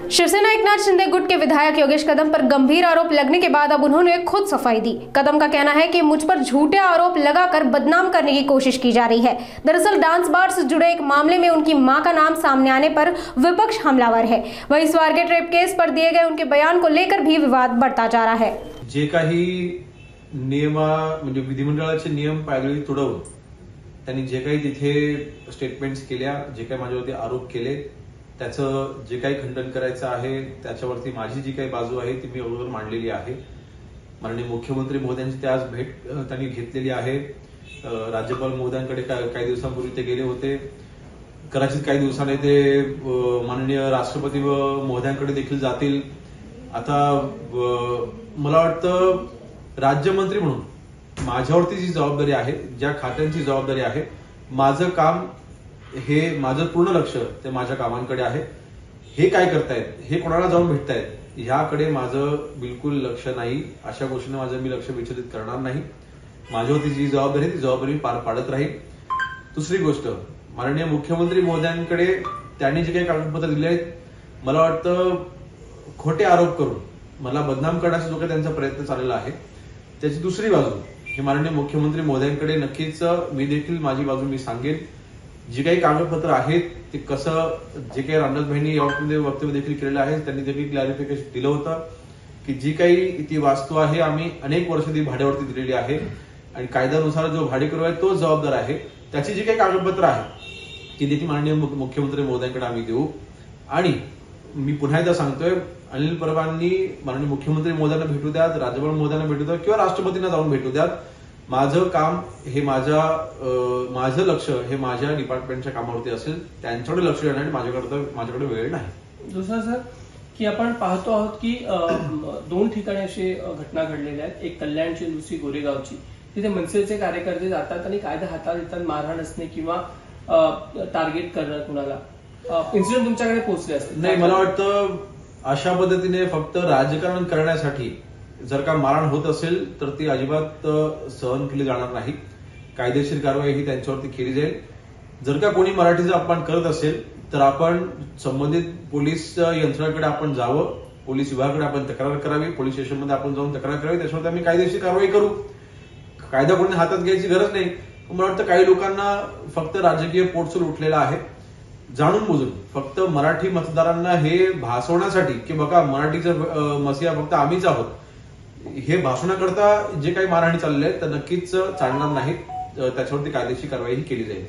शिवसेना एकनाथ शिंदे गुट के विधायक योगेश कदम पर गंभीर आरोप लगने के बाद अब उन्होंने खुद सफाई दी। कदम का कहना है कि मुझ पर झूठे आरोप लगाकर बदनाम करने की कोशिश की जा रही है। दरअसल डांस बार से जुड़े एक मामले में उनकी मां का नाम सामने आने पर विपक्ष हमलावर है। वहीं स्वारगेट रेप केस पर दिए गए उनके बयान को लेकर भी विवाद बढ़ता जा रहा है। जे काही म्हणजे विधिमंडळाचे नियम पायदळी तुडवून त्यांनी जे काही तिथे स्टेटमेंट्स केल्या, जे काही माझ्यावरती आरोप केले, त्याचं जे काही खंडन करायचं आहे, त्याच्यावरती माझी जी काही बाजू आहे ती मी अगोदर मांडलेली आहे। माननीय मुख्यमंत्री महोदयांची आज भेट त्यांनी घेतलेली आहे। राज्यपाल महोदयांकडे काही दिवसांपूर्वी ते गेले होते। कदाचित काही दिवसांनी ते माननीय राष्ट्रपती महोदयांकडे देखील जातील। आता मला वाटतं राज्यमंत्री म्हणून माझ्यावरती जी जबाबदारी आहे, ज्या खात्यांची जबाबदारी आहे, माझं काम हे माझं पूर्ण लक्ष ते माझ्या कामांकडे आहे। हे काय करतायत, हे कोणाला जाऊन भेटतायत, ह्याकडे माझं बिलकुल लक्ष नाही। अशा गोष्टीने माझं मी लक्ष विचलित करणार नाही। माझ्यावरती जी जबाबदारी आहे ती जबाबदारी पार पाडत राहील। दुसरी गोष्ट, माननीय मुख्यमंत्री महोदयांकडे त्यांनी जे काही कागदपत्र दिले आहेत, मला वाटतं खोटे आरोप करून मला बदनाम करण्याचा जो काही त्यांचा प्रयत्न चाललेला आहे, त्याची दुसरी बाजू ही माननीय मुख्यमंत्री महोदयांकडे नक्कीच मी देखील माझी बाजू मी सांगेन। जी काही कागदपत्र आहेत ते कसं, जे काही रामदासभाईंनी यामध्ये वक्तव्य देखील केलेलं आहे, त्यांनी देखील क्लॅरिफिकेशन दिलं होतं की जी काही ती वास्तू आहे आम्ही अनेक वर्ष ती भाड्यावरती दिलेली आहे आणि कायद्यानुसार जो भाडेकरू आहे तो जबाबदार आहे। त्याची जी काही कागदपत्र आहे ती देखील माननीय मुख्यमंत्री महोदयांकडे आम्ही देऊ। आणि मी पुन्हा एकदा सांगतोय, अनिल परबांनी माननीय मुख्यमंत्री महोदयांना भेटू द्यात, राज्यपाल महोदयांना भेटू द्यात किंवा राष्ट्रपतींना जाऊन भेटू द्यात। माझं काम हे माझं लक्ष हे माझ्या डिपार्टमेंटच्या कामावरती असेल, त्यांच्याकडे लक्ष देण्यासाठी माझ्याकडे वेळ नाही। दुसरं सर, की आपण पाहतो आहोत की दोन ठिकाणी अशी घटना घडलेल्या आहेत, एक कल्याणची, दुसरी गोरेगावची। तिथे मनसेचे कार्यकर्ते जातात आणि कायदा हातात घेतात, मारहाण असणे किंवा टार्गेट करणं कुणाला, इन्सिडेंट तुमच्याकडे पोहोचले असते? नाही, मला वाटतं अशा पद्धतीने फक्त राजकारण करण्यासाठी जर का मारहाण होत असेल तर ती अजिबात सहन केली जाणार नाही। कायदेशीर कारवाई ही त्यांच्यावरती केली जाईल। जर का कोणी मराठीचा अपमान करत असेल तर आपण संबंधित पोलीस यंत्रणेकडे आपण जावं, पोलीस विभागाकडे आपण तक्रार करावी, पोलीस स्टेशनमध्ये आपण जाऊन तक्रार करावी, त्याच्यावर आम्ही कायदेशीर कारवाई करू। कायदा कोणी हातात घ्यायची गरज नाही। मला वाटतं काही लोकांना फक्त राजकीय पोटसूल उठलेला आहे, जाणून बुजून फक्त मराठी मतदारांना हे भासवण्यासाठी की बघा मराठीचं मसिहा फक्त आम्हीच आहोत, हे भाषणाकरता जे काही मारहाणी चालले आहेत तर नक्कीच चालणार नाहीत। त्याच्यावरती कायदेशीर कारवाई केली जाईल।